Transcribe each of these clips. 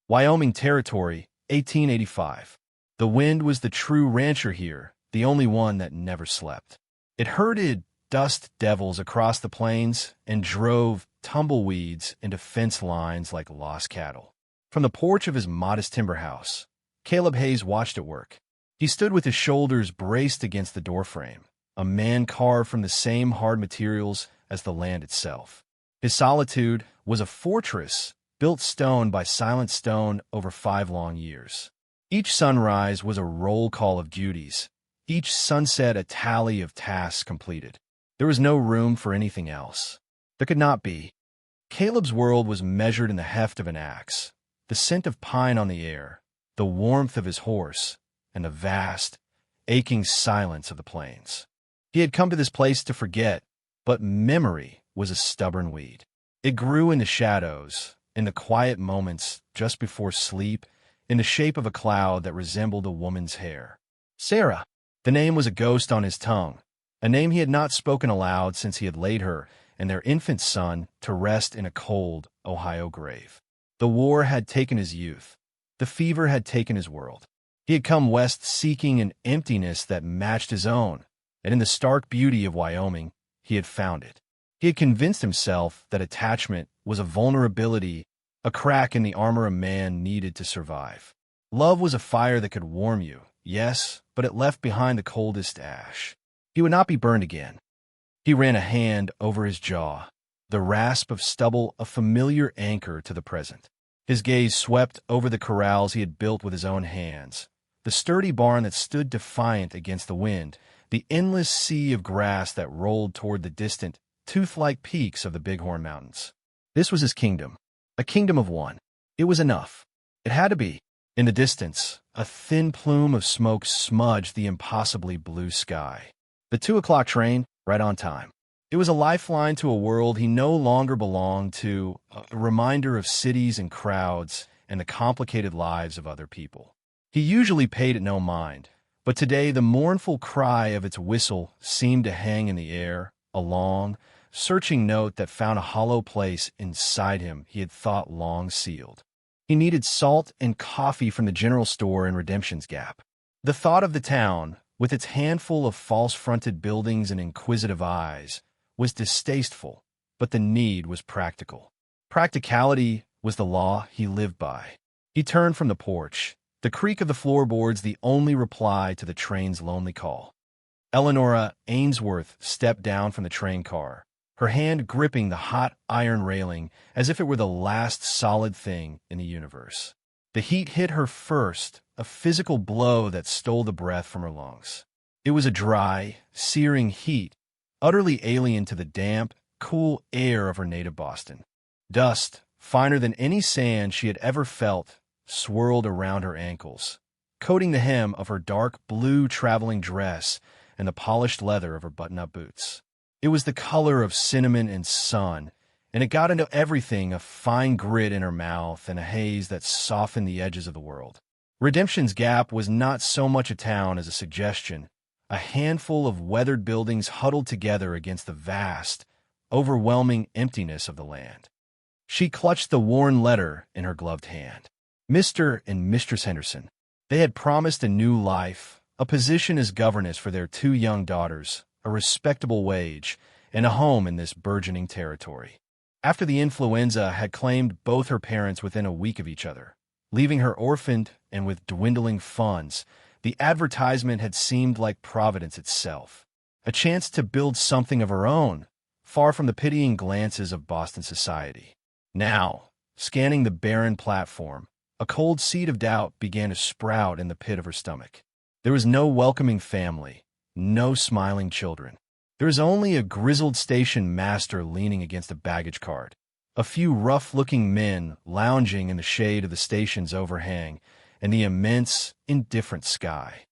Wyoming Territory, 1885. The wind was the true rancher here, the only one that never slept. It herded dust devils across the plains and drove tumbleweeds into fence lines like lost cattle. From the porch of his modest timber house, Caleb Hayes watched it work. He stood with his shoulders braced against the doorframe, a man carved from the same hard materials as the land itself. His solitude was a fortress built stone by silent stone over 5 long years. Each sunrise was a roll call of duties, each sunset a tally of tasks completed. There was no room for anything else. There could not be. Caleb's world was measured in the heft of an axe, the scent of pine on the air, the warmth of his horse, and the vast, aching silence of the plains. He had come to this place to forget, but memory was a stubborn weed. It grew in the shadows, in the quiet moments just before sleep, in the shape of a cloud that resembled a woman's hair. Sarah. The name was a ghost on his tongue, a name he had not spoken aloud since he had laid her and their infant son to rest in a cold Ohio grave. The war had taken his youth. The fever had taken his world. He had come west seeking an emptiness that matched his own, and in the stark beauty of Wyoming, he had found it. He had convinced himself that attachment was a vulnerability, a crack in the armor a man needed to survive. Love was a fire that could warm you, yes, but it left behind the coldest ash. He would not be burned again. He ran a hand over his jaw, the rasp of stubble a familiar anchor to the present. His gaze swept over the corrals he had built with his own hands, the sturdy barn that stood defiant against the wind, the endless sea of grass that rolled toward the distant, tooth-like peaks of the Bighorn Mountains. This was his kingdom, a kingdom of one. It was enough. It had to be. In the distance, a thin plume of smoke smudged the impossibly blue sky. The 2 o'clock train, right on time. It was a lifeline to a world he no longer belonged to, a reminder of cities and crowds and the complicated lives of other people. He usually paid it no mind, but today the mournful cry of its whistle seemed to hang in the air, a long, searching note that found a hollow place inside him he had thought long sealed. He needed salt and coffee from the general store in Redemption's Gap. The thought of the town, with its handful of false-fronted buildings and inquisitive eyes, was distasteful, but the need was practical. Practicality was the law he lived by. He turned from the porch, the creak of the floorboards the only reply to the train's lonely call. Eleanora Ainsworth stepped down from the train car, her hand gripping the hot iron railing as if it were the last solid thing in the universe. The heat hit her first, a physical blow that stole the breath from her lungs. It was a dry, searing heat, utterly alien to the damp, cool air of her native Boston. Dust, finer than any sand she had ever felt, swirled around her ankles, coating the hem of her dark blue traveling dress and the polished leather of her button-up boots. It was the color of cinnamon and sun, and it got into everything, a fine grit in her mouth and a haze that softened the edges of the world. Redemption's Gap was not so much a town as a suggestion, a handful of weathered buildings huddled together against the vast, overwhelming emptiness of the land. She clutched the worn letter in her gloved hand. Mr. and Mistress Henderson. They had promised a new life, a position as governess for their 2 young daughters, a respectable wage, and a home in this burgeoning territory. After the influenza had claimed both her parents within a week of each other, leaving her orphaned and with dwindling funds, the advertisement had seemed like Providence itself, a chance to build something of her own, far from the pitying glances of Boston society. Now, scanning the barren platform, a cold seed of doubt began to sprout in the pit of her stomach. There was no welcoming family, no smiling children. There was only a grizzled station master leaning against a baggage cart, a few rough-looking men lounging in the shade of the station's overhang, and the immense, indifferent sky.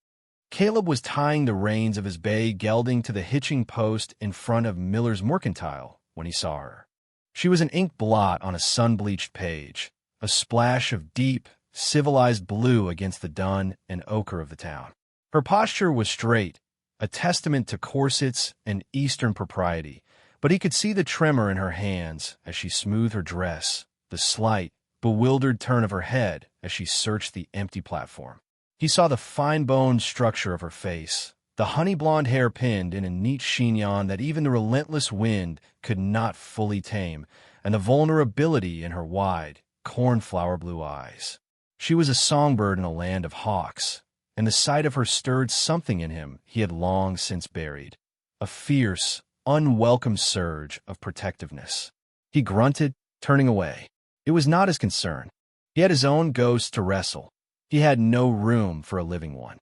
Caleb was tying the reins of his bay gelding to the hitching post in front of Miller's Mercantile when he saw her. She was an ink blot on a sun-bleached page, a splash of deep, civilized blue against the dun and ochre of the town. Her posture was straight, a testament to corsets and Eastern propriety, but he could see the tremor in her hands as she smoothed her dress, the slight, bewildered turn of her head as she searched the empty platform. He saw the fine-boned structure of her face, the honey-blonde hair pinned in a neat chignon that even the relentless wind could not fully tame, and the vulnerability in her wide, cornflower blue eyes. She was a songbird in a land of hawks, and the sight of her stirred something in him he had long since buried, a fierce, unwelcome surge of protectiveness. He grunted, turning away. It was not his concern. He had his own ghost to wrestle. He had no room for a living one.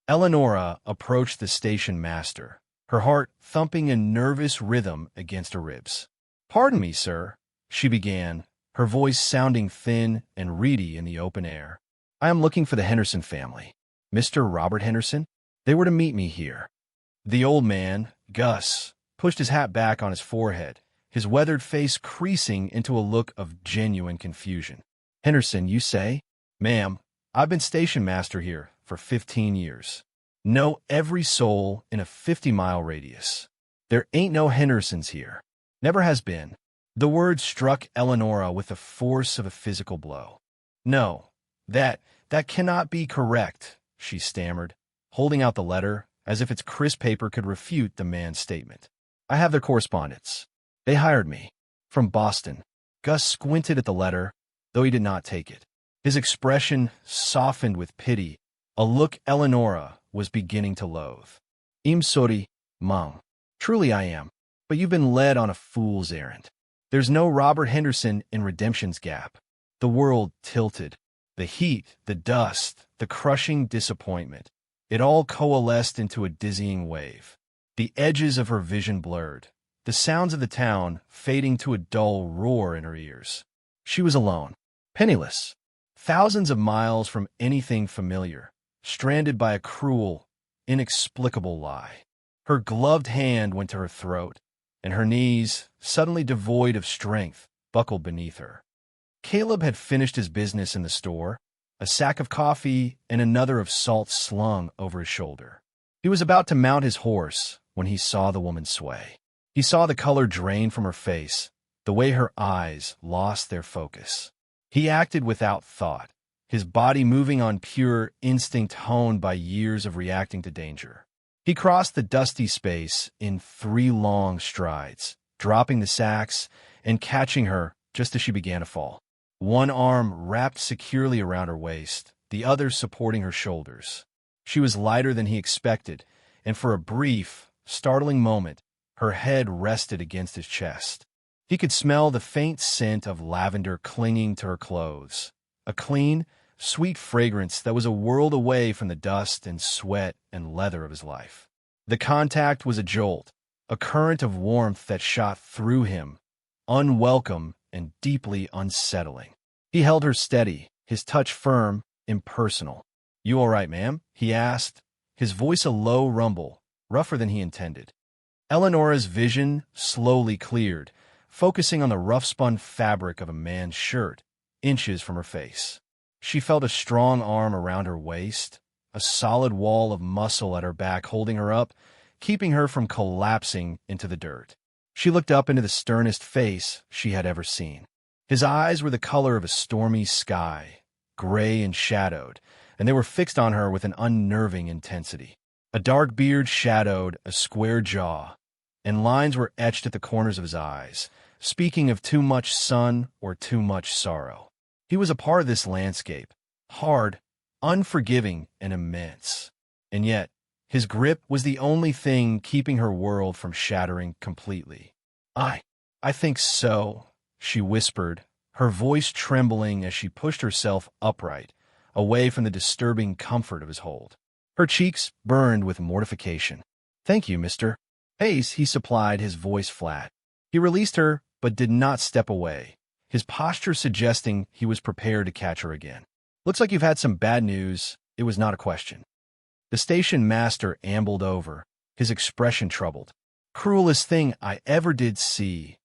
Eleonora approached the station master, her heart thumping in nervous rhythm against her ribs. "Pardon me, sir," she began, her voice sounding thin and reedy in the open air. "I am looking for the Henderson family. Mr. Robert Henderson? They were to meet me here." The old man, Gus, pushed his hat back on his forehead, his weathered face creasing into a look of genuine confusion. "Henderson, you say?" "Ma'am, I've been station master here for 15 years. Know every soul in a 50-mile radius. There ain't no Hendersons here. Never has been." The word struck Eleonora with the force of a physical blow. "No, that cannot be correct," she stammered, holding out the letter as if its crisp paper could refute the man's statement. "I have their correspondence. They hired me. From Boston." Gus squinted at the letter, though he did not take it. His expression softened with pity, a look Eleonora was beginning to loathe. "I'm sorry, Mom. Truly I am. But you've been led on a fool's errand. There's no Robert Henderson in Redemption's Gap." The world tilted. The heat, the dust, the crushing disappointment. It all coalesced into a dizzying wave. The edges of her vision blurred, the sounds of the town fading to a dull roar in her ears. She was alone, penniless, thousands of miles from anything familiar, stranded by a cruel, inexplicable lie. Her gloved hand went to her throat, and her knees, suddenly devoid of strength, buckled beneath her. Caleb had finished his business in the store, a sack of coffee and another of salt slung over his shoulder. He was about to mount his horse when he saw the woman sway. He saw the color drain from her face, the way her eyes lost their focus. He acted without thought, his body moving on pure instinct honed by years of reacting to danger. He crossed the dusty space in 3 long strides, dropping the sacks and catching her just as she began to fall. One arm wrapped securely around her waist, the other supporting her shoulders. She was lighter than he expected, and for a brief, startling moment, her head rested against his chest. He could smell the faint scent of lavender clinging to her clothes, a clean, sweet fragrance that was a world away from the dust and sweat and leather of his life. The contact was a jolt, a current of warmth that shot through him, unwelcome and deeply unsettling. He held her steady, his touch firm, impersonal. "You all right, ma'am?" he asked, his voice a low rumble, rougher than he intended. Eleonora's vision slowly cleared, focusing on the rough-spun fabric of a man's shirt, inches from her face. She felt a strong arm around her waist, a solid wall of muscle at her back holding her up, keeping her from collapsing into the dirt. She looked up into the sternest face she had ever seen. His eyes were the color of a stormy sky, gray and shadowed, and they were fixed on her with an unnerving intensity. A dark beard shadowed a square jaw, and lines were etched at the corners of his eyes, speaking of too much sun or too much sorrow. He was a part of this landscape, hard, unforgiving, and immense. And yet, his grip was the only thing keeping her world from shattering completely. I think so," she whispered, her voice trembling as she pushed herself upright, away from the disturbing comfort of his hold. Her cheeks burned with mortification. "Thank you, Mr. Hayes," he supplied, his voice flat. He released her, but did not step away, his posture suggesting he was prepared to catch her again. "Looks like you've had some bad news." It was not a question. The station master ambled over, his expression troubled. "Cruelest thing I ever did see,"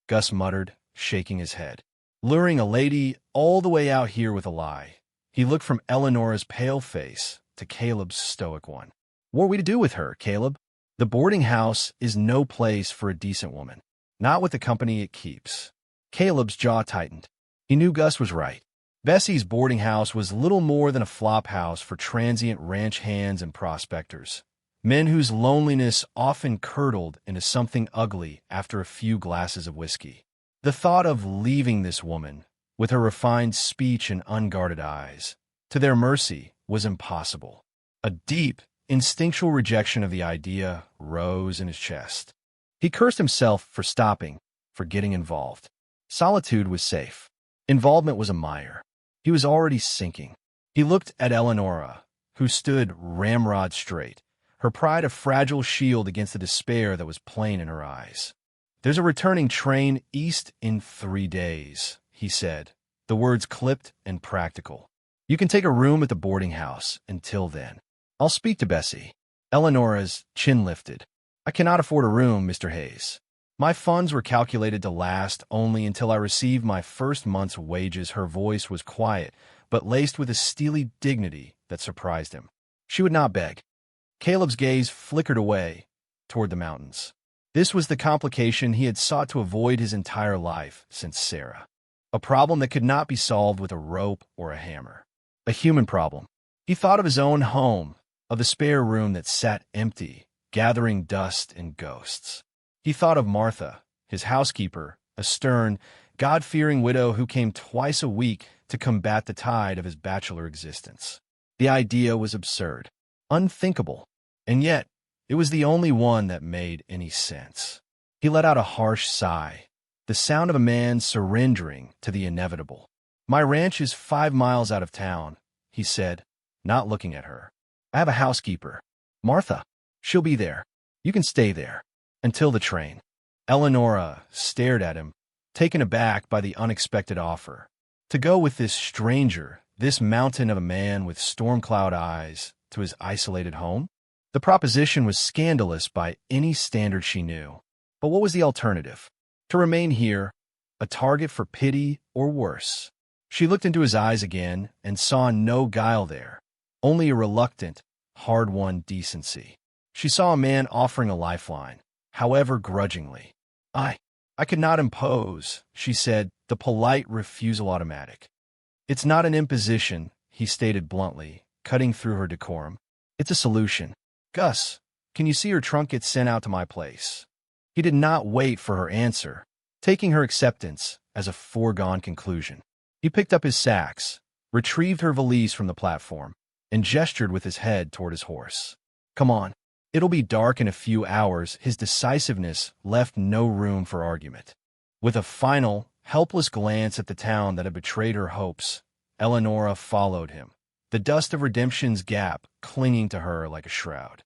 Gus muttered, shaking his head. "Luring a lady all the way out here with a lie." He looked from Eleonora's pale face to Caleb's stoic one. "What are we to do with her, Caleb? The boarding house is no place for a decent woman, not with the company it keeps." Caleb's jaw tightened. He knew Gus was right. Bessie's boarding house was little more than a flop house for transient ranch hands and prospectors, men whose loneliness often curdled into something ugly after a few glasses of whiskey. The thought of leaving this woman, with her refined speech and unguarded eyes, to their mercy was impossible. A deep, instinctual rejection of the idea rose in his chest. He cursed himself for stopping, for getting involved. Solitude was safe. Involvement was a mire. He was already sinking. He looked at Eleonora, who stood ramrod straight, her pride a fragile shield against the despair that was plain in her eyes. "There's a returning train east in 3 days," he said, the words clipped and practical. "You can take a room at the boarding house until then. I'll speak to Bessie." Eleonora's chin lifted. "I cannot afford a room, Mr. Hayes. My funds were calculated to last only until I received my first month's wages." Her voice was quiet, but laced with a steely dignity that surprised him. She would not beg. Caleb's gaze flickered away toward the mountains. This was the complication he had sought to avoid his entire life since Sarah. A problem that could not be solved with a rope or a hammer. A human problem. He thought of his own home, of the spare room that sat empty, gathering dust and ghosts. He thought of Martha, his housekeeper, a stern, God-fearing widow who came twice a week to combat the tide of his bachelor existence. The idea was absurd, unthinkable, and yet it was the only one that made any sense. He let out a harsh sigh, the sound of a man surrendering to the inevitable. "My ranch is 5 miles out of town," he said, not looking at her. "I have a housekeeper, Martha. She'll be there. You can stay there. Until the train." Eleonora stared at him, taken aback by the unexpected offer. To go with this stranger, this mountain of a man with storm-cloud eyes, to his isolated home? The proposition was scandalous by any standard she knew. But what was the alternative? To remain here, a target for pity or worse? She looked into his eyes again and saw no guile there, only a reluctant, hard-won decency. She saw a man offering a lifeline, however grudgingly. I could not impose," she said, the polite refusal automatic. "It's not an imposition," he stated bluntly, cutting through her decorum. "It's a solution. Gus, can you see her trunk get sent out to my place?" He did not wait for her answer, taking her acceptance as a foregone conclusion. He picked up his sacks, retrieved her valise from the platform, and gestured with his head toward his horse. "Come on. It'll be dark in a few hours." His decisiveness left no room for argument. With a final, helpless glance at the town that had betrayed her hopes, Eleonora followed him, the dust of redemption's gap clinging to her like a shroud.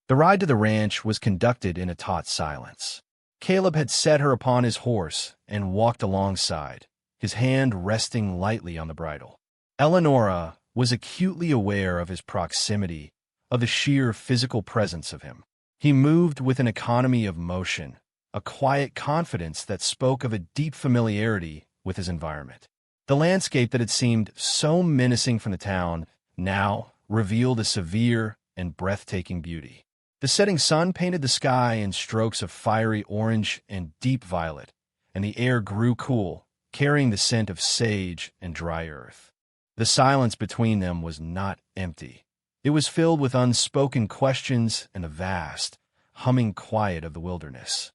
The ride to the ranch was conducted in a taut silence. Caleb had set her upon his horse and walked alongside, his hand resting lightly on the bridle. Eleonora was acutely aware of his proximity, of the sheer physical presence of him. He moved with an economy of motion, a quiet confidence that spoke of a deep familiarity with his environment. The landscape that had seemed so menacing from the town now revealed a severe and breathtaking beauty. The setting sun painted the sky in strokes of fiery orange and deep violet, and the air grew cool, carrying the scent of sage and dry earth. The silence between them was not empty. It was filled with unspoken questions and the vast, humming quiet of the wilderness.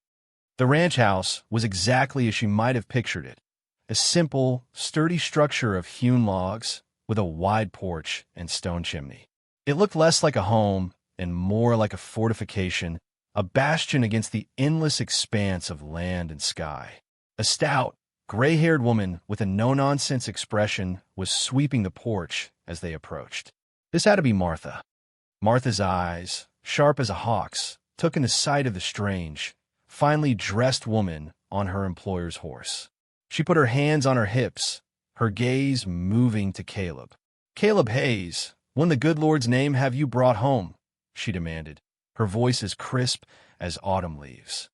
The ranch house was exactly as she might have pictured it, a simple, sturdy structure of hewn logs with a wide porch and stone chimney. It looked less like a home and more like a fortification, a bastion against the endless expanse of land and sky. A stout, gray-haired woman with a no-nonsense expression was sweeping the porch as they approached. This had to be Martha. Martha's eyes, sharp as a hawk's, took in the sight of the strange, finely dressed woman on her employer's horse. She put her hands on her hips, her gaze moving to Caleb. "Caleb Hayes, what in the good Lord's name have you brought home?" she demanded, her voice as crisp as autumn leaves.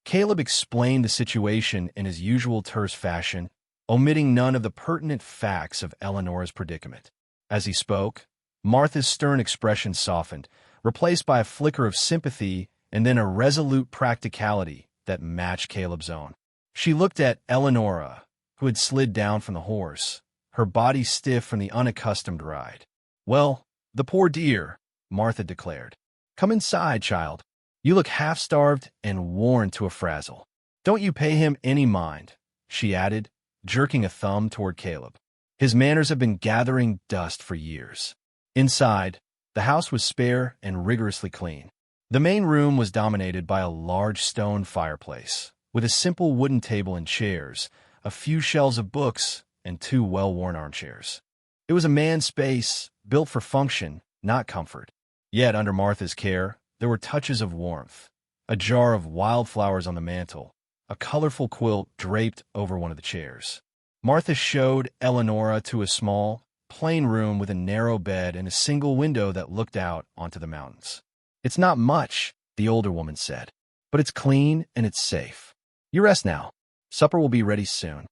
Caleb explained the situation in his usual terse fashion, omitting none of the pertinent facts of Eleanor's predicament. As he spoke, Martha's stern expression softened, replaced by a flicker of sympathy and then a resolute practicality that matched Caleb's own. She looked at Eleonora, who had slid down from the horse, her body stiff from the unaccustomed ride. "Well, the poor dear," Martha declared. "Come inside, child. You look half-starved and worn to a frazzle. Don't you pay him any mind," she added, jerking a thumb toward Caleb. "His manners have been gathering dust for years." Inside, the house was spare and rigorously clean. The main room was dominated by a large stone fireplace, with a simple wooden table and chairs, a few shelves of books, and 2 well-worn armchairs. It was a man's space, built for function, not comfort. Yet, under Martha's care, there were touches of warmth. A jar of wildflowers on the mantel, a colorful quilt draped over one of the chairs. Martha showed Eleonora to a small, plain room with a narrow bed and a single window that looked out onto the mountains. "It's not much," the older woman said, "but it's clean and it's safe. You rest now. Supper will be ready soon."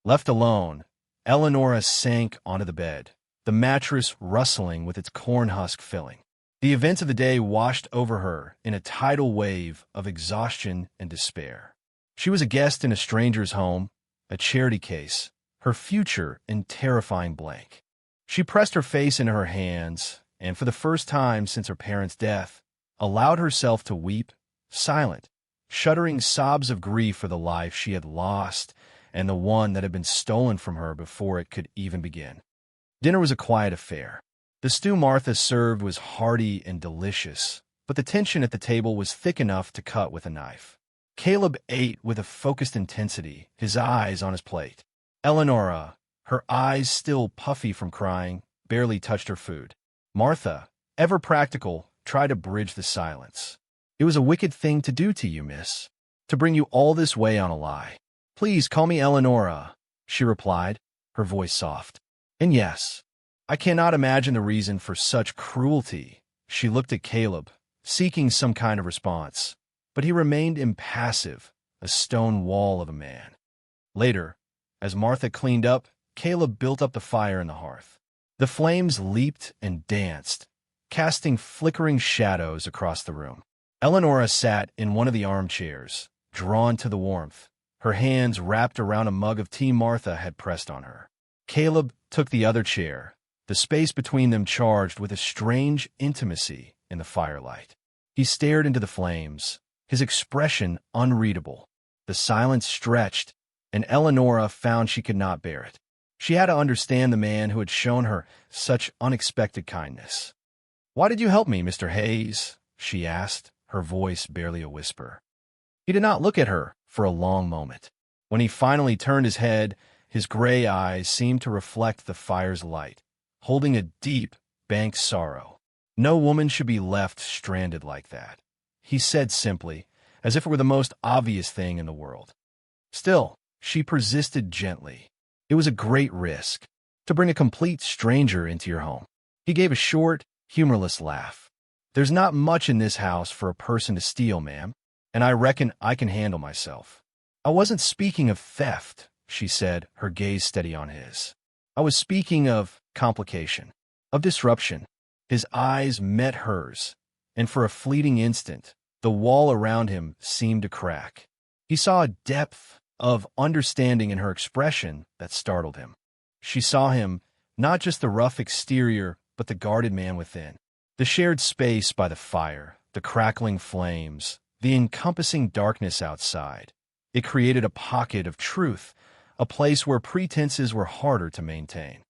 Left alone, Eleonora sank onto the bed, the mattress rustling with its corn husk filling. The events of the day washed over her in a tidal wave of exhaustion and despair. She was a guest in a stranger's home, a charity case, her future in terrifying blank. She pressed her face into her hands, and for the first time since her parents' death, allowed herself to weep, silent, shuddering sobs of grief for the life she had lost and the one that had been stolen from her before it could even begin. Dinner was a quiet affair. The stew Martha served was hearty and delicious, but the tension at the table was thick enough to cut with a knife. Caleb ate with a focused intensity, his eyes on his plate. Eleonora, her eyes still puffy from crying, barely touched her food. Martha, ever practical, tried to bridge the silence. "It was a wicked thing to do to you, miss, to bring you all this way on a lie. Please call me Eleonora," she replied, her voice soft. "And yes, I cannot imagine the reason for such cruelty." She looked at Caleb, seeking some kind of response, but he remained impassive, a stone wall of a man. Later, as Martha cleaned up, Caleb built up the fire in the hearth. The flames leaped and danced, casting flickering shadows across the room. Eleonora sat in one of the armchairs, drawn to the warmth, her hands wrapped around a mug of tea Martha had pressed on her. Caleb took the other chair, the space between them charged with a strange intimacy in the firelight. He stared into the flames, his expression unreadable. The silence stretched, and Eleonora found she could not bear it. She had to understand the man who had shown her such unexpected kindness. "Why did you help me, Mr. Hayes?" she asked, her voice barely a whisper. He did not look at her for a long moment. When he finally turned his head, his gray eyes seemed to reflect the fire's light, holding a deep, banked sorrow. "No woman should be left stranded like that," he said simply, as if it were the most obvious thing in the world. Still, she persisted gently. "It was a great risk, to bring a complete stranger into your home." He gave a short, humorless laugh. "There's not much in this house for a person to steal, ma'am, and I reckon I can handle myself." "I wasn't speaking of theft," she said, her gaze steady on his. "I was speaking of complication, of disruption." His eyes met hers, and for a fleeting instant, the wall around him seemed to crack. He saw a depth of understanding in her expression that startled him. She saw him, not just the rough exterior, but the guarded man within. The shared space by the fire, the crackling flames, the encompassing darkness outside. It created a pocket of truth, a place where pretenses were harder to maintain.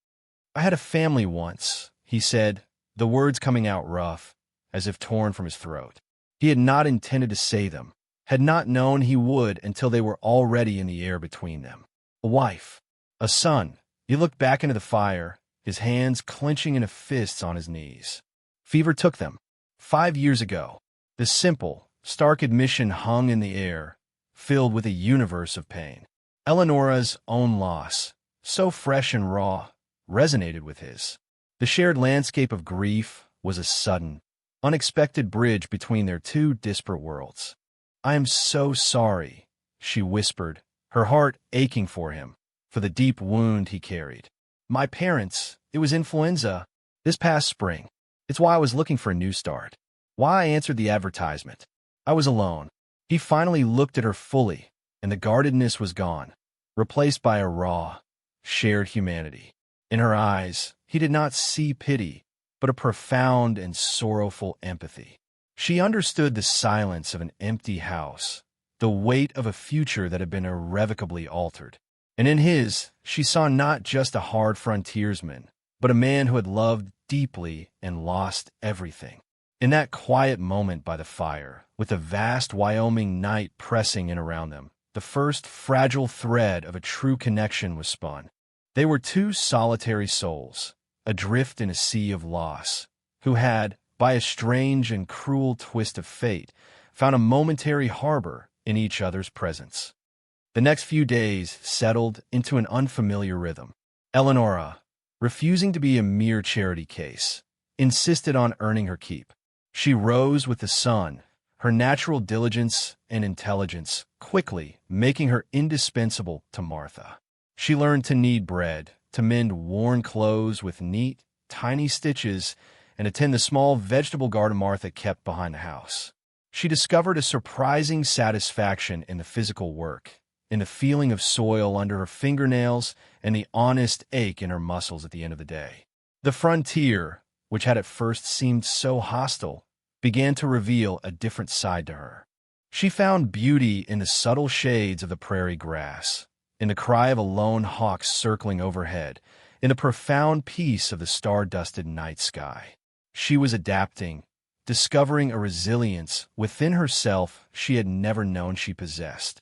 "I had a family once," he said, the words coming out rough, as if torn from his throat. He had not intended to say them, had not known he would until they were already in the air between them. "A wife, a son." He looked back into the fire, his hands clenching into fists on his knees. "Fever took them. 5 years ago." The simple, stark admission hung in the air, filled with a universe of pain. Eleonora's own loss, so fresh and raw, resonated with his. The shared landscape of grief was a sudden, unexpected bridge between their two disparate worlds. "I am so sorry," she whispered, her heart aching for him, for the deep wound he carried. "My parents, it was influenza, this past spring. It's why I was looking for a new start. Why I answered the advertisement. I was alone." He finally looked at her fully, and the guardedness was gone. replaced by a raw, shared humanity. In her eyes, he did not see pity, but a profound and sorrowful empathy. She understood the silence of an empty house, the weight of a future that had been irrevocably altered. And in his, she saw not just a hard frontiersman, but a man who had loved deeply and lost everything. In that quiet moment by the fire, with the vast Wyoming night pressing in around them, the first fragile thread of a true connection was spun. They were two solitary souls, adrift in a sea of loss, who had, by a strange and cruel twist of fate, found a momentary harbor in each other's presence. The next few days settled into an unfamiliar rhythm. Eleonora, refusing to be a mere charity case, insisted on earning her keep. She rose with the sun, her natural diligence and intelligence quickly making her indispensable to Martha. She learned to knead bread, to mend worn clothes with neat, tiny stitches, and attend the small vegetable garden Martha kept behind the house. She discovered a surprising satisfaction in the physical work, in the feeling of soil under her fingernails and the honest ache in her muscles at the end of the day. The frontier, which had at first seemed so hostile, began to reveal a different side to her. She found beauty in the subtle shades of the prairie grass, in the cry of a lone hawk circling overhead, in the profound peace of the star-dusted night sky. She was adapting, discovering a resilience within herself she had never known she possessed.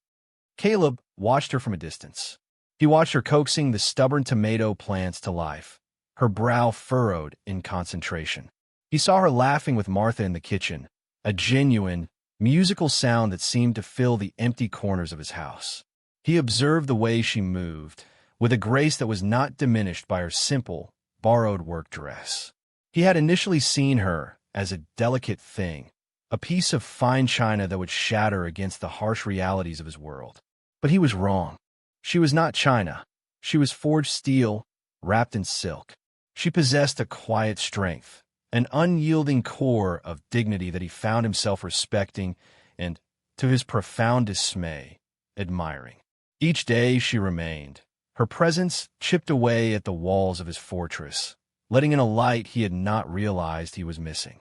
Caleb watched her from a distance. He watched her coaxing the stubborn tomato plants to life, her brow furrowed in concentration. He saw her laughing with Martha in the kitchen, a genuine, musical sound that seemed to fill the empty corners of his house. He observed the way she moved, with a grace that was not diminished by her simple, borrowed work dress. He had initially seen her as a delicate thing, a piece of fine china that would shatter against the harsh realities of his world. But he was wrong. She was not china. She was forged steel, wrapped in silk. She possessed a quiet strength, an unyielding core of dignity that he found himself respecting and, to his profound dismay, admiring. Each day she remained. Her presence chipped away at the walls of his fortress, letting in a light he had not realized he was missing.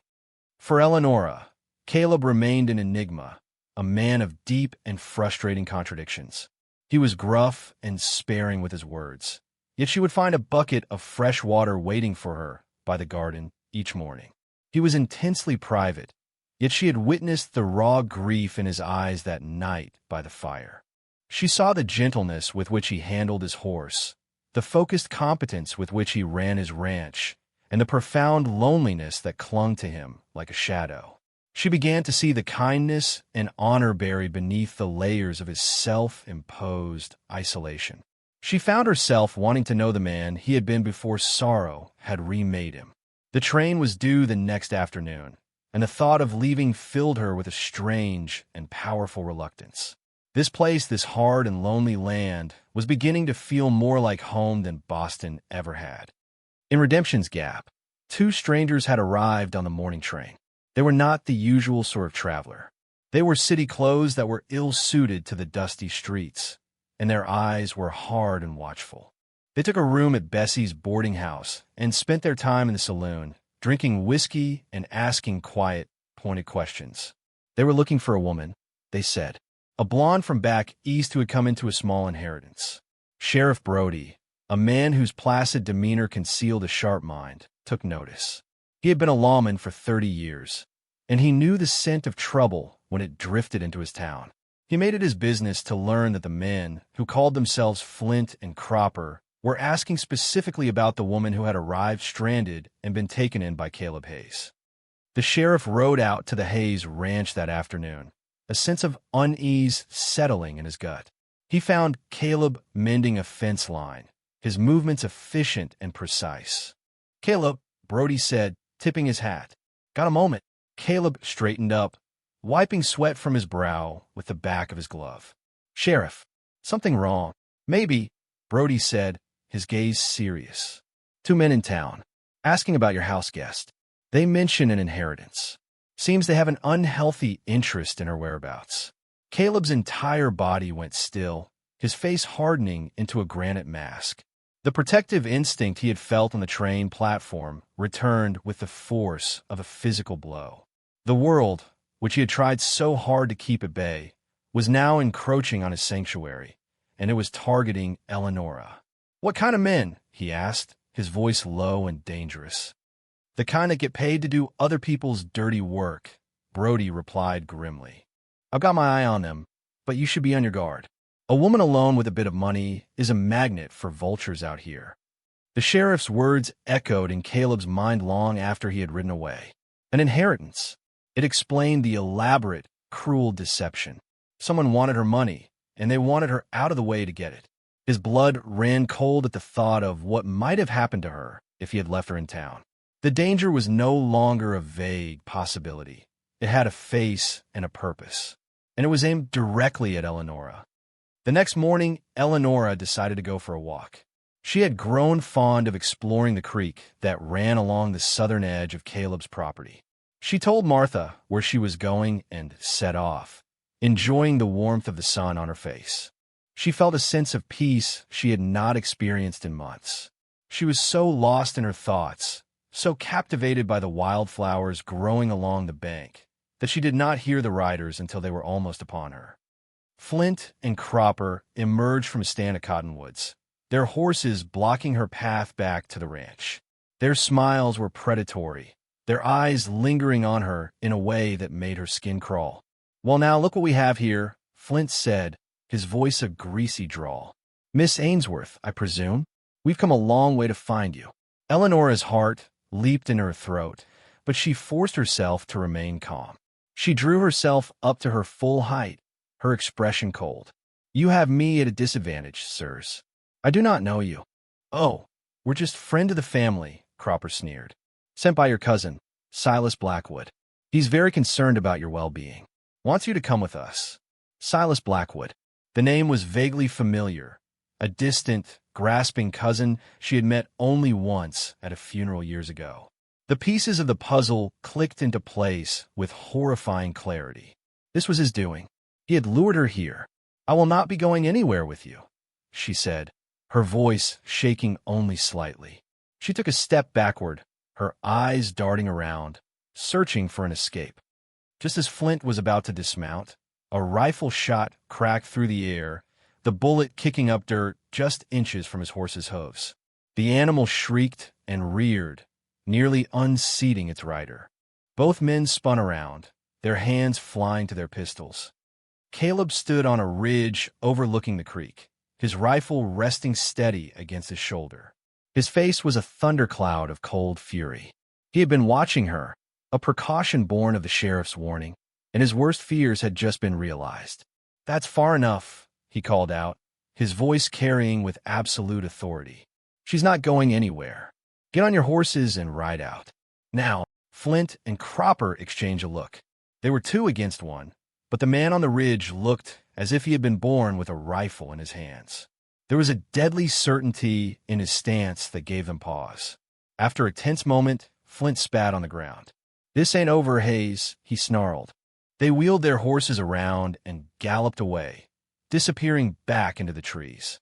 For Eleonora, Caleb remained an enigma, a man of deep and frustrating contradictions. He was gruff and sparing with his words, yet she would find a bucket of fresh water waiting for her by the garden each morning. He was intensely private, yet she had witnessed the raw grief in his eyes that night by the fire. She saw the gentleness with which he handled his horse, the focused competence with which he ran his ranch, and the profound loneliness that clung to him like a shadow. She began to see the kindness and honor buried beneath the layers of his self-imposed isolation. She found herself wanting to know the man he had been before sorrow had remade him. The train was due the next afternoon, and the thought of leaving filled her with a strange and powerful reluctance. This place, this hard and lonely land, was beginning to feel more like home than Boston ever had. In Redemption's Gap, two strangers had arrived on the morning train. They were not the usual sort of traveler. They wore city clothes that were ill-suited to the dusty streets, and their eyes were hard and watchful. They took a room at Bessie's boarding house and spent their time in the saloon, drinking whiskey and asking quiet, pointed questions. They were looking for a woman, they said, a blonde from back east who had come into a small inheritance. Sheriff Brody, a man whose placid demeanor concealed a sharp mind, took notice. He had been a lawman for 30 years, and he knew the scent of trouble when it drifted into his town. He made it his business to learn that the men, who called themselves Flint and Cropper, were asking specifically about the woman who had arrived stranded and been taken in by Caleb Hayes. The sheriff rode out to the Hayes ranch that afternoon, a sense of unease settling in his gut. He found Caleb mending a fence line, his movements efficient and precise. "Caleb," Brody said, tipping his hat. "Got a moment?" Caleb straightened up, wiping sweat from his brow with the back of his glove. "Sheriff, something wrong." "Maybe," Brody said, his gaze serious. "Two men in town, asking about your house guest. They mention an inheritance. Seems they have an unhealthy interest in her whereabouts." Caleb's entire body went still, his face hardening into a granite mask. The protective instinct he had felt on the train platform returned with the force of a physical blow. The world, which he had tried so hard to keep at bay, was now encroaching on his sanctuary, and it was targeting Eleonora. "What kind of men?" he asked, his voice low and dangerous. "The kind that get paid to do other people's dirty work," Brody replied grimly. "I've got my eye on them, but you should be on your guard. A woman alone with a bit of money is a magnet for vultures out here." The sheriff's words echoed in Caleb's mind long after he had ridden away. An inheritance. It explained the elaborate, cruel deception. Someone wanted her money, and they wanted her out of the way to get it. His blood ran cold at the thought of what might have happened to her if he had left her in town. The danger was no longer a vague possibility. It had a face and a purpose, and it was aimed directly at Eleonora. The next morning, Eleonora decided to go for a walk. She had grown fond of exploring the creek that ran along the southern edge of Caleb's property. She told Martha where she was going and set off, enjoying the warmth of the sun on her face. She felt a sense of peace she had not experienced in months. She was so lost in her thoughts, so captivated by the wildflowers growing along the bank, that she did not hear the riders until they were almost upon her. Flint and Cropper emerged from a stand of cottonwoods, their horses blocking her path back to the ranch. Their smiles were predatory, their eyes lingering on her in a way that made her skin crawl. "Well, now, look what we have here," Flint said, his voice a greasy drawl. "Miss Ainsworth, I presume? We've come a long way to find you." Eleonora's heart leaped in her throat, but she forced herself to remain calm. She drew herself up to her full height, her expression cold. "You have me at a disadvantage, sirs. I do not know you." "Oh, we're just friend of the family," Cropper sneered. "Sent by your cousin, Silas Blackwood. He's very concerned about your well-being. Wants you to come with us." Silas Blackwood. The name was vaguely familiar, a distant, grasping cousin she had met only once at a funeral years ago. The pieces of the puzzle clicked into place with horrifying clarity. This was his doing. He had lured her here. "I will not be going anywhere with you," she said, her voice shaking only slightly. She took a step backward, her eyes darting around, searching for an escape. Just as Flint was about to dismount, a rifle shot cracked through the air, the bullet kicking up dirt just inches from his horse's hooves. The animal shrieked and reared, nearly unseating its rider. Both men spun around, their hands flying to their pistols. Caleb stood on a ridge overlooking the creek, his rifle resting steady against his shoulder. His face was a thundercloud of cold fury. He had been watching her, a precaution born of the sheriff's warning, and his worst fears had just been realized. "That's far enough," he called out, his voice carrying with absolute authority. "She's not going anywhere. Get on your horses and ride out." Now, Flint and Cropper exchanged a look. They were two against one, but the man on the ridge looked as if he had been born with a rifle in his hands. There was a deadly certainty in his stance that gave them pause. After a tense moment, Flint spat on the ground. "This ain't over, Hayes," he snarled. They wheeled their horses around and galloped away, disappearing back into the trees.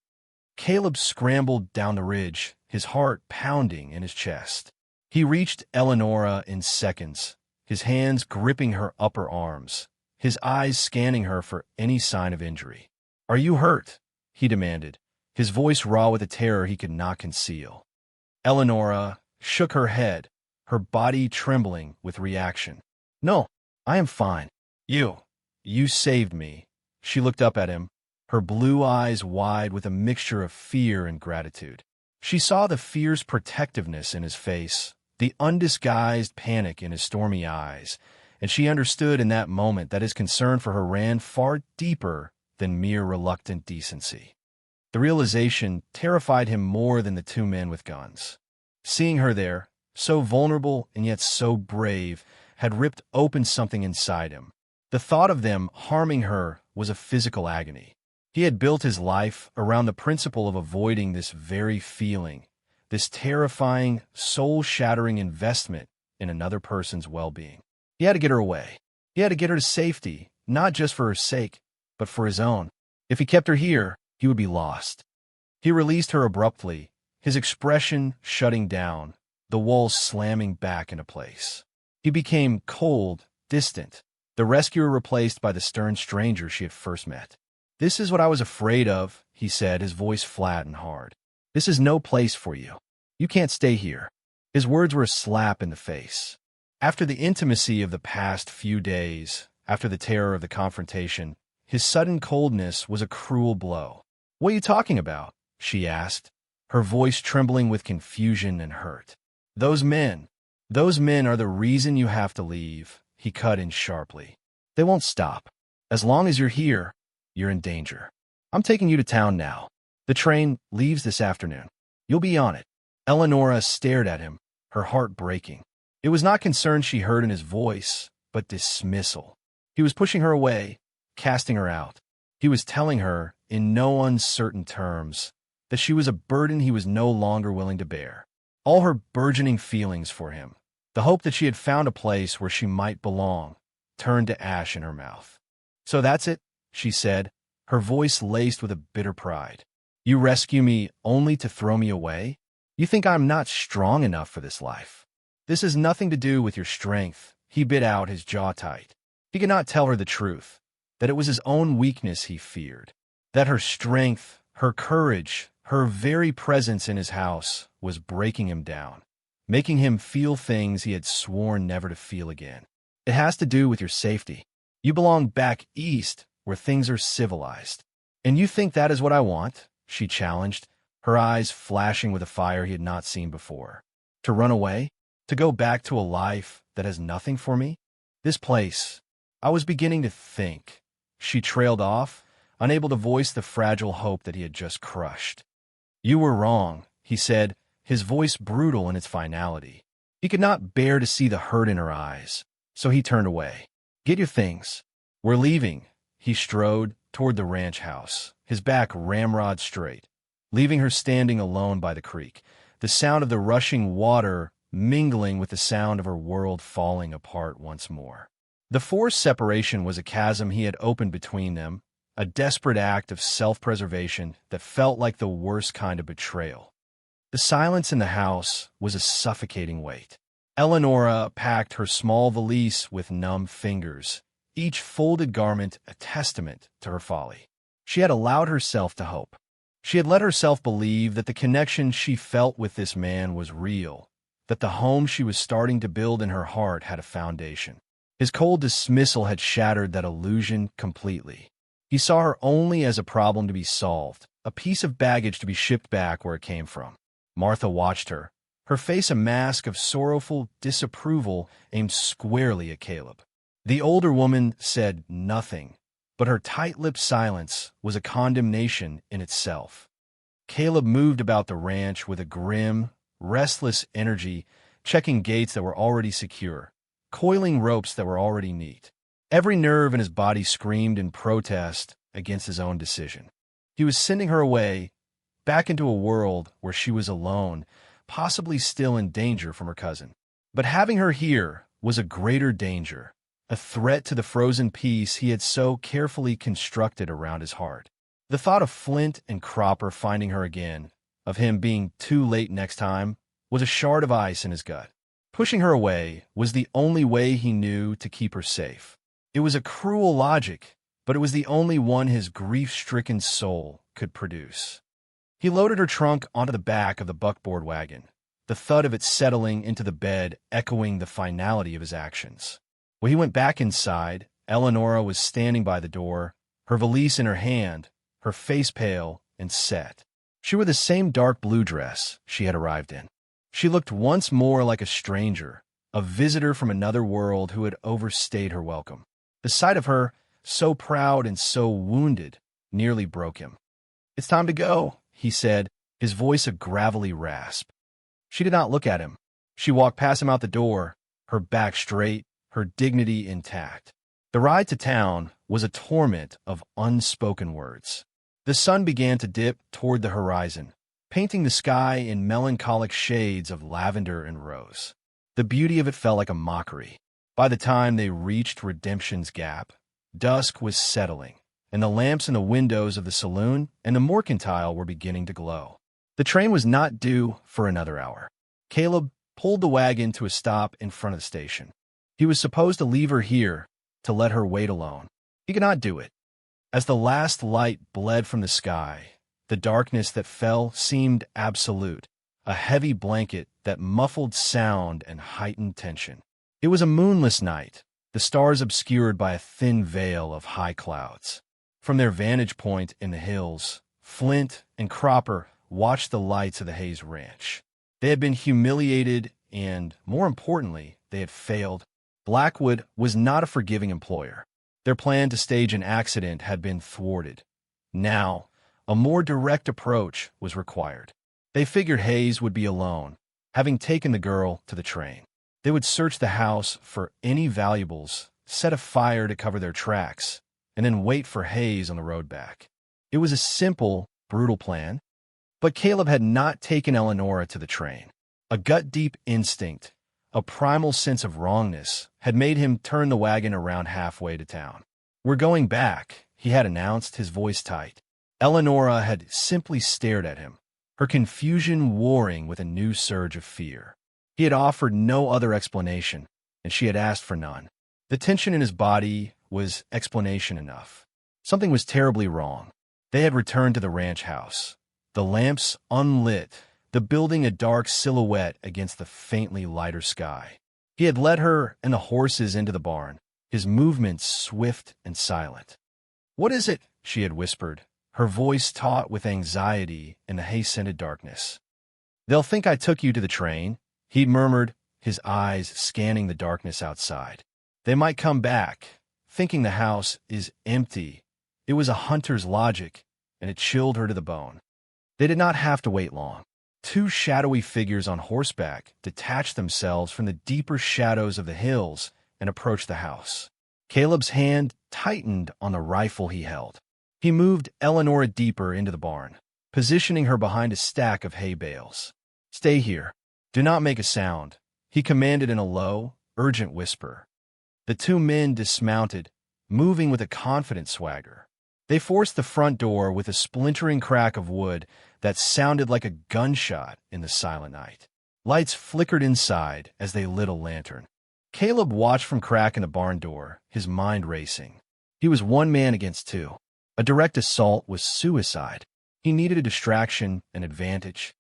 Caleb scrambled down the ridge, his heart pounding in his chest. He reached Eleonora in seconds, his hands gripping her upper arms, his eyes scanning her for any sign of injury. "Are you hurt?" he demanded, his voice raw with a terror he could not conceal. Eleonora shook her head, her body trembling with reaction. "No, I am fine. You saved me." She looked up at him, her blue eyes wide with a mixture of fear and gratitude. She saw the fierce protectiveness in his face, the undisguised panic in his stormy eyes, and she understood in that moment that his concern for her ran far deeper than mere reluctant decency. The realization terrified him more than the two men with guns. Seeing her there, so vulnerable and yet so brave, had ripped open something inside him. The thought of them harming her was a physical agony. He had built his life around the principle of avoiding this very feeling, this terrifying, soul-shattering investment in another person's well-being. He had to get her away. He had to get her to safety, not just for her sake, but for his own. If he kept her here, he would be lost. He released her abruptly, his expression shutting down, the walls slamming back into place. He became cold, distant, the rescuer replaced by the stern stranger she had first met. "This is what I was afraid of," he said, his voice flat and hard. "This is no place for you. You can't stay here." His words were a slap in the face. After the intimacy of the past few days, after the terror of the confrontation, his sudden coldness was a cruel blow. "What are you talking about?" she asked, her voice trembling with confusion and hurt. Those men are the reason you have to leave," he cut in sharply. "They won't stop. As long as you're here, you're in danger. I'm taking you to town now. The train leaves this afternoon. You'll be on it." Eleonora stared at him, her heart breaking. It was not concern she heard in his voice, but dismissal. He was pushing her away, casting her out. He was telling her, in no uncertain terms, that she was a burden he was no longer willing to bear. All her burgeoning feelings for him, the hope that she had found a place where she might belong, turned to ash in her mouth. "So that's it," she said, her voice laced with a bitter pride. "You rescue me only to throw me away? You think I'm not strong enough for this life? This has nothing to do with your strength." He bit out, his jaw tight. He could not tell her the truth, that it was his own weakness he feared, that her strength, her courage, her very presence in his house was breaking him down, making him feel things he had sworn never to feel again. "It has to do with your safety. You belong back east, where things are civilized. And you think that is what I want?" she challenged, her eyes flashing with a fire he had not seen before. "To run away? To go back to a life that has nothing for me? This place, I was beginning to think." She trailed off, unable to voice the fragile hope that he had just crushed. "You were wrong," he said, his voice brutal in its finality. He could not bear to see the hurt in her eyes, so he turned away. "Get your things. We're leaving." He strode toward the ranch house, his back ramrod straight, leaving her standing alone by the creek, the sound of the rushing water mingling with the sound of her world falling apart once more. The forced separation was a chasm he had opened between them, a desperate act of self-preservation that felt like the worst kind of betrayal. The silence in the house was a suffocating weight. Eleonora packed her small valise with numb fingers, each folded garment a testament to her folly. She had allowed herself to hope. She had let herself believe that the connection she felt with this man was real, that the home she was starting to build in her heart had a foundation. His cold dismissal had shattered that illusion completely. He saw her only as a problem to be solved, a piece of baggage to be shipped back where it came from. Martha watched her, her face a mask of sorrowful disapproval aimed squarely at Caleb. The older woman said nothing, but her tight-lipped silence was a condemnation in itself. Caleb moved about the ranch with a grim, restless energy, checking gates that were already secure, coiling ropes that were already neat. Every nerve in his body screamed in protest against his own decision. He was sending her away, back into a world where she was alone, possibly still in danger from her cousin. But having her here was a greater danger, a threat to the frozen peace he had so carefully constructed around his heart. The thought of Flint and Cropper finding her again, of him being too late next time, was a shard of ice in his gut. Pushing her away was the only way he knew to keep her safe. It was a cruel logic, but it was the only one his grief-stricken soul could produce. He loaded her trunk onto the back of the buckboard wagon, the thud of it settling into the bed echoing the finality of his actions. When he went back inside, Eleonora was standing by the door, her valise in her hand, her face pale and set. She wore the same dark blue dress she had arrived in. She looked once more like a stranger, a visitor from another world who had overstayed her welcome. The sight of her, so proud and so wounded, nearly broke him. "It's time to go," he said, his voice a gravelly rasp. She did not look at him. She walked past him out the door, her back straight, her dignity intact. The ride to town was a torment of unspoken words. The sun began to dip toward the horizon, painting the sky in melancholic shades of lavender and rose. The beauty of it felt like a mockery. By the time they reached Redemption's Gap, dusk was settling, and the lamps in the windows of the saloon and the mercantile were beginning to glow. The train was not due for another hour. Caleb pulled the wagon to a stop in front of the station. He was supposed to leave her here to let her wait alone. He could not do it. As the last light bled from the sky, the darkness that fell seemed absolute, a heavy blanket that muffled sound and heightened tension. It was a moonless night, the stars obscured by a thin veil of high clouds. From their vantage point in the hills, Flint and Cropper watched the lights of the Hayes Ranch. They had been humiliated and, more importantly, they had failed. Blackwood was not a forgiving employer. Their plan to stage an accident had been thwarted. Now, a more direct approach was required. They figured Hayes would be alone, having taken the girl to the train. They would search the house for any valuables, set a fire to cover their tracks, and then wait for Hayes on the road back. It was a simple, brutal plan, but Caleb had not taken Eleonora to the train. A gut-deep instinct, a primal sense of wrongness, had made him turn the wagon around halfway to town. "We're going back," he had announced, his voice tight. Eleonora had simply stared at him, her confusion warring with a new surge of fear. He had offered no other explanation, and she had asked for none. The tension in his body was explanation enough. Something was terribly wrong. They had returned to the ranch house, the lamps unlit, the building a dark silhouette against the faintly lighter sky. He had led her and the horses into the barn, his movements swift and silent. "What is it?" she had whispered, her voice taut with anxiety in the hay-scented darkness. "They'll think I took you to the train," he'd murmured, his eyes scanning the darkness outside. "They might come back, thinking the house is empty." It was a hunter's logic, and it chilled her to the bone. They did not have to wait long. Two shadowy figures on horseback detached themselves from the deeper shadows of the hills and approached the house. Caleb's hand tightened on the rifle he held. He moved Eleonora deeper into the barn, positioning her behind a stack of hay bales. "Stay here. Do not make a sound," he commanded in a low, urgent whisper. The two men dismounted, moving with a confident swagger. They forced the front door with a splintering crack of wood that sounded like a gunshot in the silent night. Lights flickered inside as they lit a lantern. Caleb watched from crack in the barn door, his mind racing. He was one man against two. A direct assault was suicide. He needed a distraction, an advantage.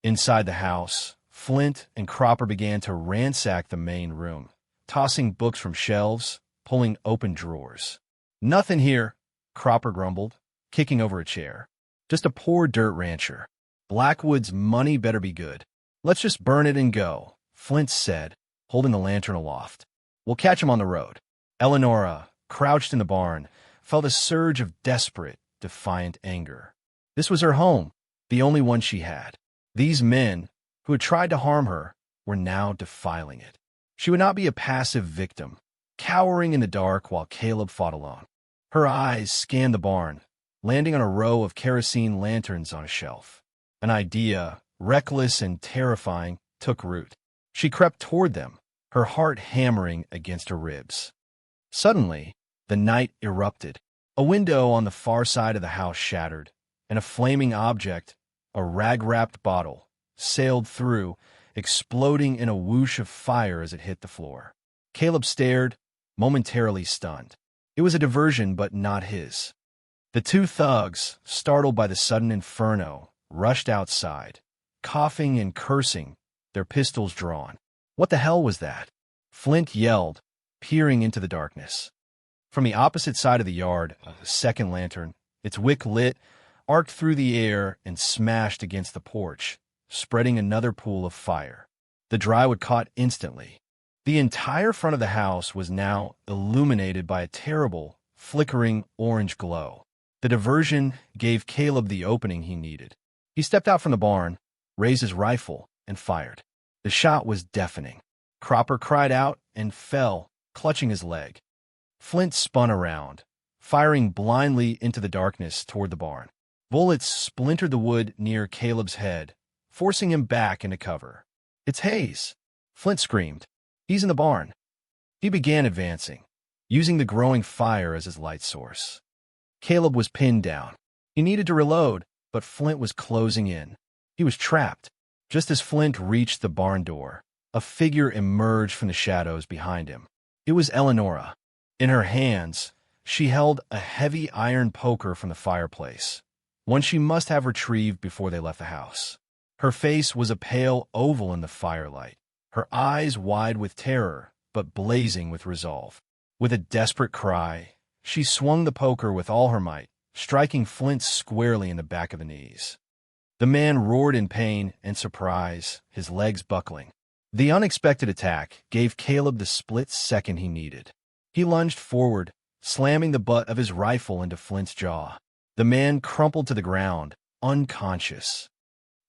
Inside the house, Flint and Cropper began to ransack the main room, tossing books from shelves, pulling open drawers. "Nothing here," Cropper grumbled, kicking over a chair. "Just a poor dirt rancher. Blackwood's money better be good. Let's just burn it and go," Flint said, holding the lantern aloft. "We'll catch him on the road." Eleonora, crouched in the barn, felt a surge of desperate, defiant anger. This was her home, the only one she had. These men, who had tried to harm her, were now defiling it. She would not be a passive victim, cowering in the dark while Caleb fought alone. Her eyes scanned the barn, landing on a row of kerosene lanterns on a shelf. An idea, reckless and terrifying, took root. She crept toward them, her heart hammering against her ribs. Suddenly, the night erupted. A window on the far side of the house shattered, and a flaming object, a rag-wrapped bottle, sailed through, exploding in a whoosh of fire as it hit the floor. Caleb stared, momentarily stunned. It was a diversion, but not his. The two thugs, startled by the sudden inferno, rushed outside, coughing and cursing, their pistols drawn. "What the hell was that?" Flint yelled, peering into the darkness. From the opposite side of the yard, a second lantern, its wick lit, arced through the air and smashed against the porch, spreading another pool of fire. The drywood caught instantly. The entire front of the house was now illuminated by a terrible, flickering orange glow. The diversion gave Caleb the opening he needed. He stepped out from the barn, raised his rifle, and fired. The shot was deafening. Cropper cried out and fell, clutching his leg. Flint spun around, firing blindly into the darkness toward the barn. Bullets splintered the wood near Caleb's head, forcing him back into cover. "It's Hayes!" Flint screamed. "He's in the barn." He began advancing, using the growing fire as his light source. Caleb was pinned down. He needed to reload, but Flint was closing in. He was trapped. Just as Flint reached the barn door, a figure emerged from the shadows behind him. It was Eleonora. In her hands, she held a heavy iron poker from the fireplace, one she must have retrieved before they left the house. Her face was a pale oval in the firelight, her eyes wide with terror, but blazing with resolve. With a desperate cry, she swung the poker with all her might, striking Flint squarely in the back of the knees. The man roared in pain and surprise, his legs buckling. The unexpected attack gave Caleb the split second he needed. He lunged forward, slamming the butt of his rifle into Flint's jaw. The man crumpled to the ground, unconscious.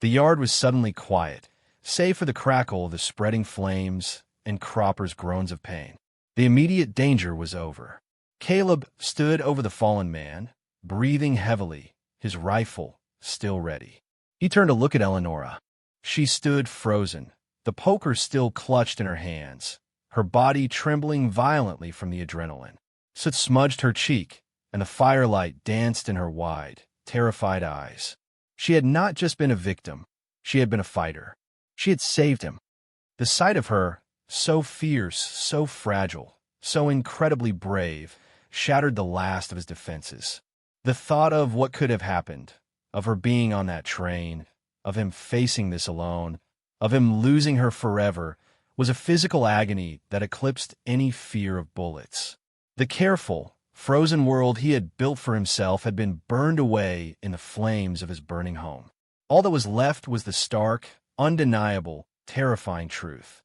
The yard was suddenly quiet, save for the crackle of the spreading flames and Cropper's groans of pain. The immediate danger was over. Caleb stood over the fallen man, breathing heavily, his rifle still ready. He turned to look at Eleonora. She stood frozen, the poker still clutched in her hands, her body trembling violently from the adrenaline. Soot smudged her cheek, and the firelight danced in her wide, terrified eyes. She had not just been a victim, she had been a fighter. She had saved him. The sight of her, so fierce, so fragile, so incredibly brave, shattered the last of his defenses. The thought of what could have happened, of her being on that train, of him facing this alone, of him losing her forever, was a physical agony that eclipsed any fear of bullets. The careful, frozen world he had built for himself had been burned away in the flames of his burning home. All that was left was the stark, undeniable, terrifying truth.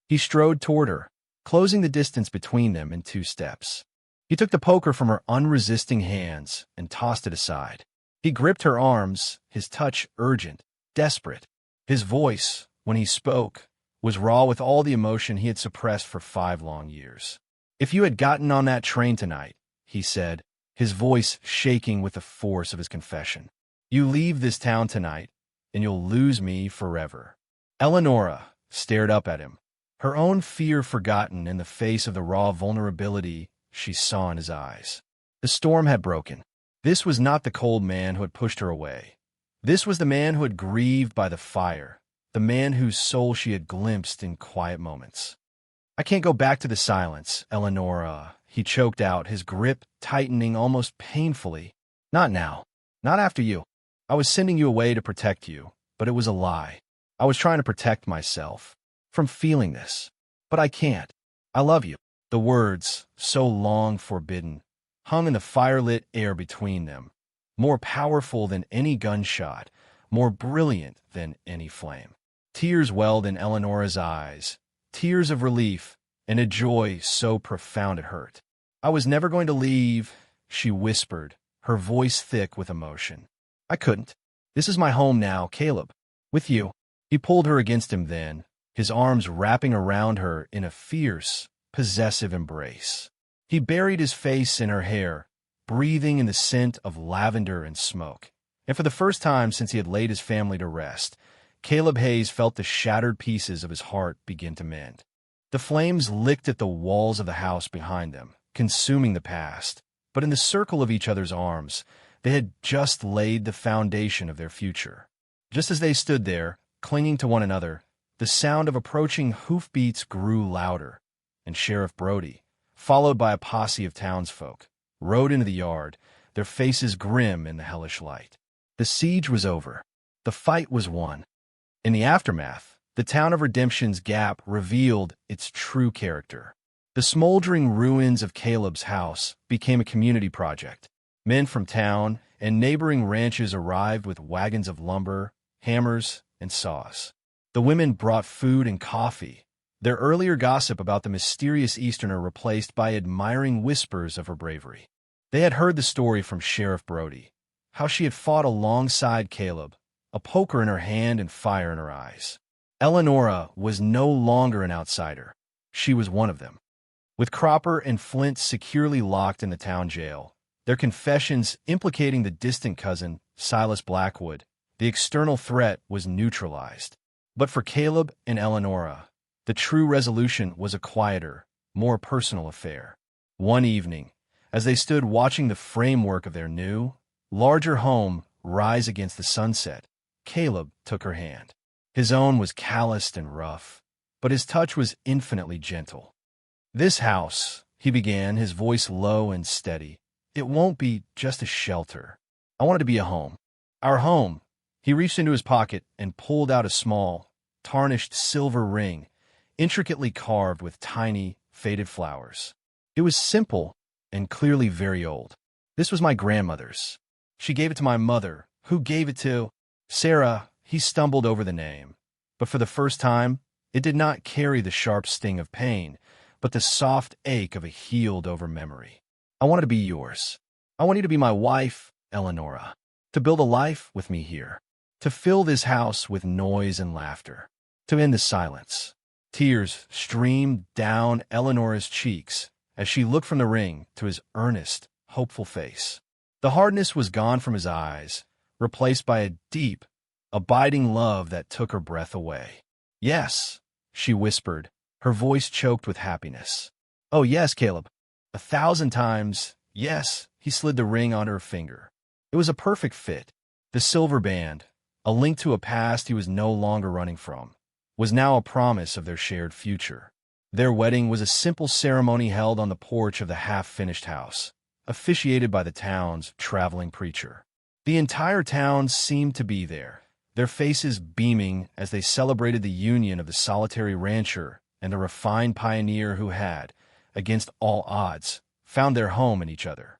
He strode toward her, closing the distance between them in 2 steps. He took the poker from her unresisting hands and tossed it aside. He gripped her arms, his touch urgent, desperate. His voice, when he spoke, was raw with all the emotion he had suppressed for 5 long years. "If you had gotten on that train tonight," he said, his voice shaking with the force of his confession, "you leave this town tonight, and you'll lose me forever." Eleonora stared up at him, her own fear forgotten in the face of the raw vulnerability she saw in his eyes. The storm had broken. This was not the cold man who had pushed her away. This was the man who had grieved by the fire, the man whose soul she had glimpsed in quiet moments. "I can't go back to the silence, Eleonora," he choked out, his grip tightening almost painfully. "Not now. Not after you. I was sending you away to protect you, but it was a lie. I was trying to protect myself from feeling this. But I can't. I love you." The words, so long forbidden, hung in the firelit air between them, more powerful than any gunshot, more brilliant than any flame. Tears welled in Eleonora's eyes, tears of relief, and a joy so profound it hurt. "I was never going to leave," she whispered, her voice thick with emotion. "I couldn't. This is my home now, Caleb. With you." He pulled her against him then, his arms wrapping around her in a fierce, possessive embrace. He buried his face in her hair, breathing in the scent of lavender and smoke. And for the first time since he had laid his family to rest, Caleb Hayes felt the shattered pieces of his heart begin to mend. The flames licked at the walls of the house behind them, consuming the past, but in the circle of each other's arms, they had just laid the foundation of their future. Just as they stood there, clinging to one another, the sound of approaching hoofbeats grew louder, and Sheriff Brody, followed by a posse of townsfolk, rode into the yard, their faces grim in the hellish light. The siege was over. The fight was won. In the aftermath, the town of Redemption's Gap revealed its true character. The smoldering ruins of Caleb's house became a community project. Men from town and neighboring ranches arrived with wagons of lumber, hammers, and saws. The women brought food and coffee, their earlier gossip about the mysterious Easterner replaced by admiring whispers of her bravery. They had heard the story from Sheriff Brody, how she had fought alongside Caleb, a poker in her hand and fire in her eyes. Eleonora was no longer an outsider. She was one of them. With Cropper and Flint securely locked in the town jail, their confessions implicating the distant cousin, Silas Blackwood, the external threat was neutralized. But for Caleb and Eleonora, the true resolution was a quieter, more personal affair. One evening, As they stood watching the framework of their new, larger home rise against the sunset, Caleb took her hand. His own was calloused and rough, but his touch was infinitely gentle. "This house," he began, his voice low and steady, "it won't be just a shelter. I want it to be a home. Our home." He reached into his pocket and pulled out a small, tarnished silver ring, intricately carved with tiny, faded flowers. It was simple and clearly very old. "This was my grandmother's. She gave it to my mother, who gave it to Sarah." He stumbled over the name, but for the first time, it did not carry the sharp sting of pain, but the soft ache of a healed-over memory. "I want it to be yours. I want you to be my wife, Eleonora, to build a life with me here, to fill this house with noise and laughter, to end the silence." Tears streamed down Eleonora's cheeks as she looked from the ring to his earnest, hopeful face. The hardness was gone from his eyes, replaced by a deep, abiding love that took her breath away. "Yes," she whispered, her voice choked with happiness. "Oh, yes, Caleb. 1,000 times, yes." He slid the ring onto her finger. It was a perfect fit. The silver band, a link to a past he was no longer running from, was now a promise of their shared future. Their wedding was a simple ceremony held on the porch of the half-finished house, officiated by the town's traveling preacher. The entire town seemed to be there, their faces beaming as they celebrated the union of the solitary rancher and the refined pioneer who had, against all odds, found their home in each other.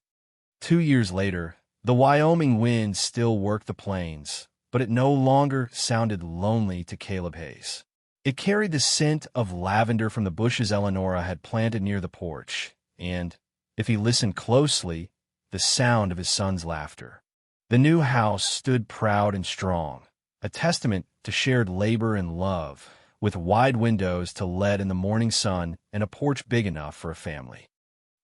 2 years later, the Wyoming wind still worked the plains, but it no longer sounded lonely to Caleb Hayes. It carried the scent of lavender from the bushes Eleonora had planted near the porch, and, if he listened closely, the sound of his son's laughter. The new house stood proud and strong, a testament to shared labor and love, with wide windows to let in the morning sun and a porch big enough for a family.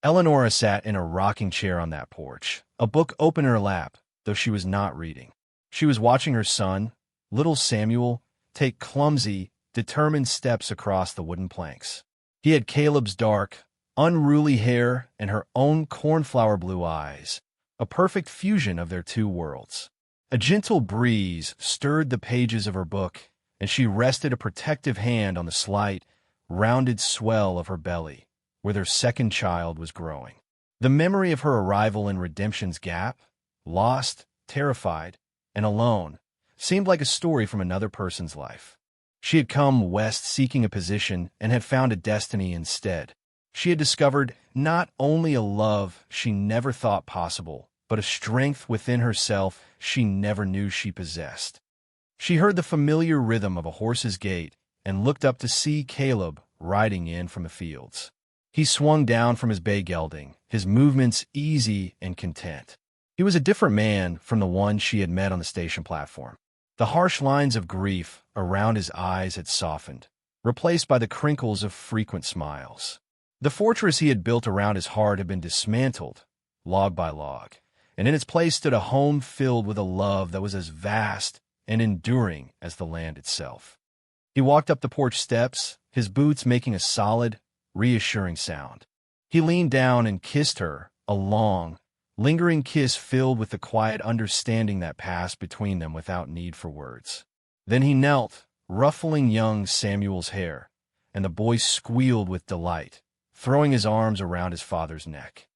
Eleonora sat in a rocking chair on that porch, a book open in her lap, though she was not reading. She was watching her son, little Samuel, take clumsy, determined steps across the wooden planks. He had Caleb's dark, unruly hair and her own cornflower blue eyes, a perfect fusion of their two worlds. A gentle breeze stirred the pages of her book, and she rested a protective hand on the slight, rounded swell of her belly, where their second child was growing. The memory of her arrival in Redemption's Gap, lost, terrified, and alone, seemed like a story from another person's life. She had come west seeking a position and had found a destiny instead. She had discovered not only a love she never thought possible, but a strength within herself she never knew she possessed. She heard the familiar rhythm of a horse's gait and looked up to see Caleb riding in from the fields. He swung down from his bay gelding, his movements easy and content. He was a different man from the one she had met on the station platform. The harsh lines of grief around his eyes had softened, replaced by the crinkles of frequent smiles. The fortress he had built around his heart had been dismantled, log by log, and in its place stood a home filled with a love that was as vast and enduring as the land itself. He walked up the porch steps, his boots making a solid, reassuring sound. He leaned down and kissed her, a long, lingering kiss filled with the quiet understanding that passed between them without need for words. Then he knelt, ruffling young Samuel's hair, and the boy squealed with delight, throwing his arms around his father's neck.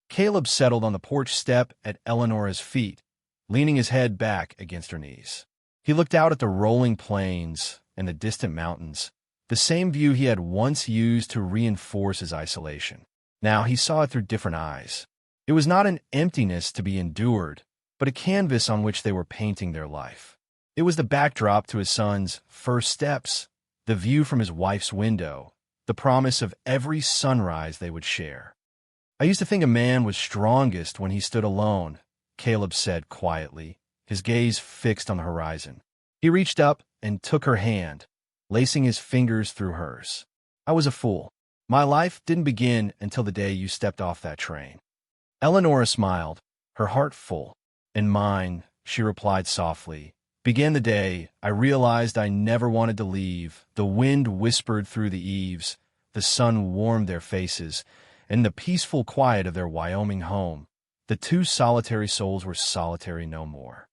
Caleb settled on the porch step at Eleonora's feet, leaning his head back against her knees. He looked out at the rolling plains and the distant mountains, the same view he had once used to reinforce his isolation. Now he saw it through different eyes. It was not an emptiness to be endured, but a canvas on which they were painting their life. It was the backdrop to his son's first steps, the view from his wife's window, the promise of every sunrise they would share. "I used to think a man was strongest when he stood alone," Caleb said quietly, his gaze fixed on the horizon. He reached up and took her hand, lacing his fingers through hers. "I was a fool. My life didn't begin until the day you stepped off that train." Eleonora smiled, her heart full. "And mine," she replied softly, "began the day I realized I never wanted to leave. The wind whispered through the eaves, the sun warmed their faces, In the peaceful quiet of their Wyoming home, the two solitary souls were solitary no more.